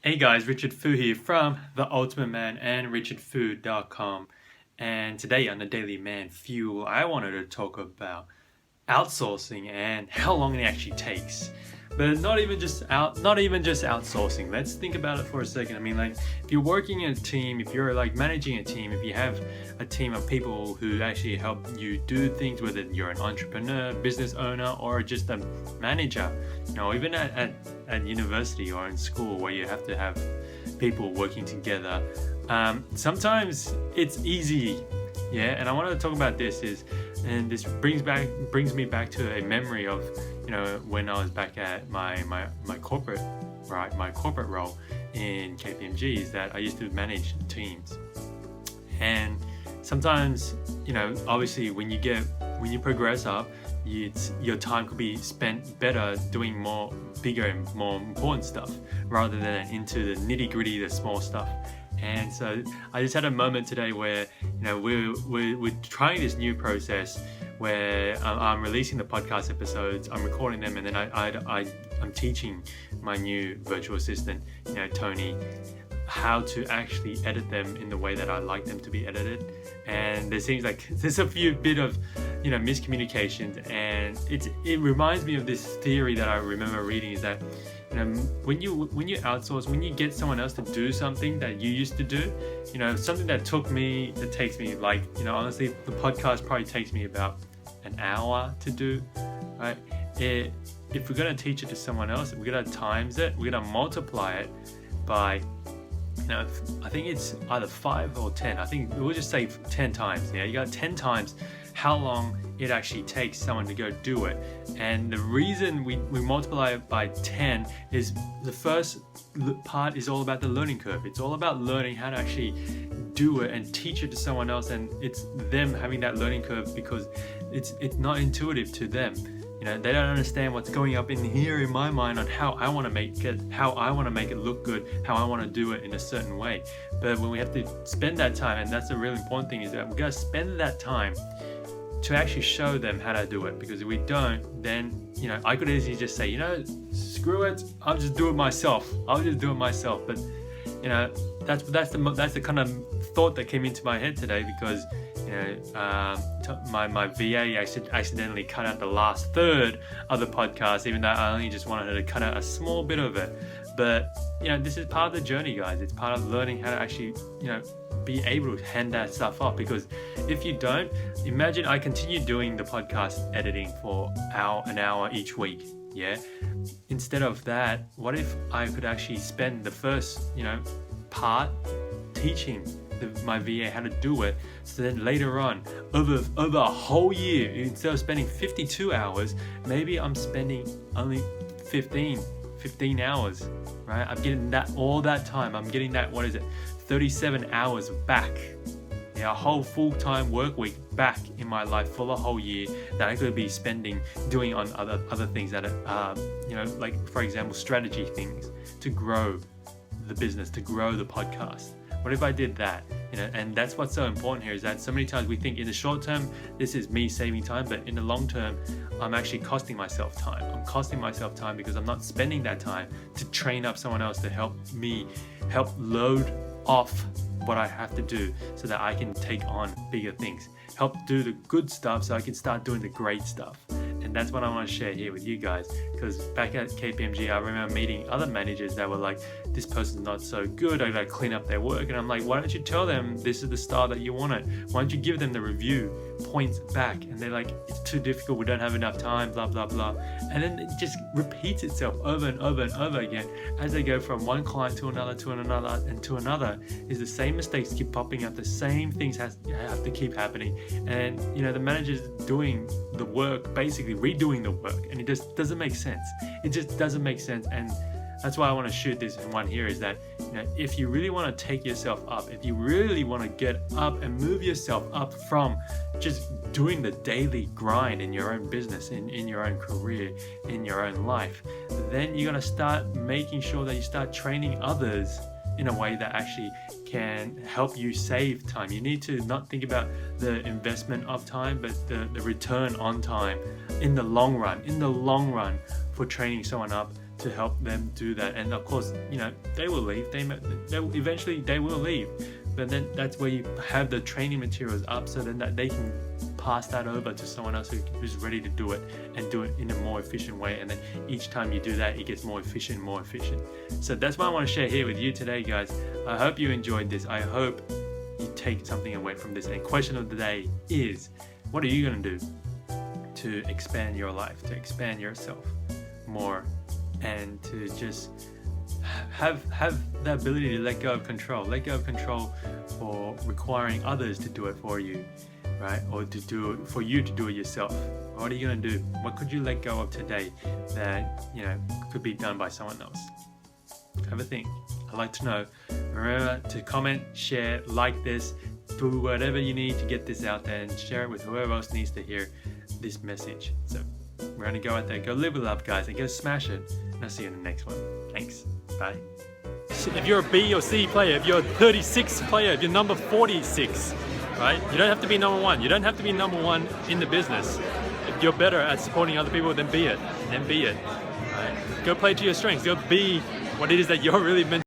Hey guys, Richard Phu here from The Ultimate Man and richardphu.com. And today on the Daily Man Fuel, I wanted to talk about outsourcing and how long it actually takes. But not even just outsourcing. Let's think about it for a second. I mean, like, if you're working in a team, if you're like managing a team, if you have a team of people who actually help you do things, whether you're an entrepreneur, business owner, or just a manager, even at university or in school where you have to have people working together, sometimes it's easy. Yeah, and I wanted to talk about this, and this brings me back to a memory of when I was back at my corporate role in KPMG, is that I used to manage teams. And sometimes, obviously when you progress up, your time could be spent better doing more bigger and more important stuff rather than into the nitty-gritty, the small stuff. And so I just had a moment today where we're trying this new process where I'm releasing the podcast episodes, I'm recording them, and then I'm teaching my new virtual assistant, Tony, how to actually edit them in the way that I like them to be edited. And there seems like there's a few bit of miscommunications, and it reminds me of this theory that I remember reading, is that when you outsource, when you get someone else to do something that you used to do, something that takes me like, honestly, the podcast probably takes me about an hour to do, right? If we're going to teach it to someone else, we're going to times it, we're going to multiply it by, I think it's either 5 or 10. I think we'll just say 10 times. Yeah, you got 10 times how long it actually takes someone to go do it. And the reason we multiply it by 10 is the first part is all about the learning curve. It's all about learning how to actually do it and teach it to someone else, and it's them having that learning curve because it's not intuitive to them. They don't understand what's going up in here in my mind on how I want to make it look good, how I want to do it in a certain way. But when we have to spend that time, and that's the really important thing, is that we got to spend that time to actually show them how to do it. Because if we don't, then I could easily just say, screw it, I'll just do it myself. But that's the kind of thought that came into my head today, because my VA accidentally cut out the last third of the podcast, even though I only just wanted her to cut out a small bit of it. But this is part of the journey, guys. It's part of learning how to actually be able to hand that stuff off. Because if you don't, imagine I continue doing the podcast editing for an hour each week. Yeah, instead of that, what if I could actually spend the first part teaching my VA how to do it, so then later on, over a whole year, instead of spending 52 hours, maybe I'm spending only 15 hours, right? I'm getting all that time. I'm getting that, 37 hours back. A whole full-time work week back in my life for the whole year that I could be spending doing on other things that are, like, for example, strategy things to grow the business, to grow the podcast. What if I did that? And that's what's so important here, is that so many times we think in the short term, this is me saving time, but in the long term, I'm actually costing myself time. I'm costing myself time because I'm not spending that time to train up someone else to help load off what I have to do so that I can take on bigger things, help do the good stuff so I can start doing the great stuff. And that's what I want to share here with you guys, because back at KPMG, I remember meeting other managers that were like, this person's not so good, I gotta clean up their work. And I'm like, why don't you tell them this is the style that you want it? Why don't you give them the review points back? And they're like, it's too difficult, we don't have enough time, blah, blah, blah. And then it just repeats itself over and over and over again as they go from one client to another, and to another. Is the same mistakes keep popping up, the same things have to keep happening. And the manager's doing the work, basically redoing the work, and it just doesn't make sense. It just doesn't make sense. And that's why I want to shoot this one here, is that if you really want to take yourself up, if you really want to get up and move yourself up from just doing the daily grind in your own business, in your own career, in your own life, then you're going to start making sure that you start training others in a way that actually can help you save time. You need to not think about the investment of time, but the return on time in the long run for training someone up to help them do that. And of course, they will leave. Eventually they will leave. But then that's where you have the training materials up, so then that they can pass that over to someone else who's ready to do it and do it in a more efficient way. And then each time you do that, it gets more efficient. So that's what I want to share here with you today, guys. I hope you enjoyed this. I hope you take something away from this. And question of the day is, what are you going to do to expand your life, to expand yourself more, and to just have the ability to let go of control for requiring others to do it for you, right? Or to do it for you to do it yourself. What are you going to do? What could you let go of today that could be done by someone else? Have a think. I'd like to know. Remember to comment, share, like this, do whatever you need to get this out there and share it with whoever else needs to hear this message. So we're going to go out there, go live with love, guys, and go smash it. And I'll see you in the next one. Thanks. Bye. If you're a B or C player, if you're a 36 player, if you're number 46, right? You don't have to be number one. You don't have to be number one in the business. If you're better at supporting other people, then be it. Right? Go play to your strengths. Go be what it is that you're really meant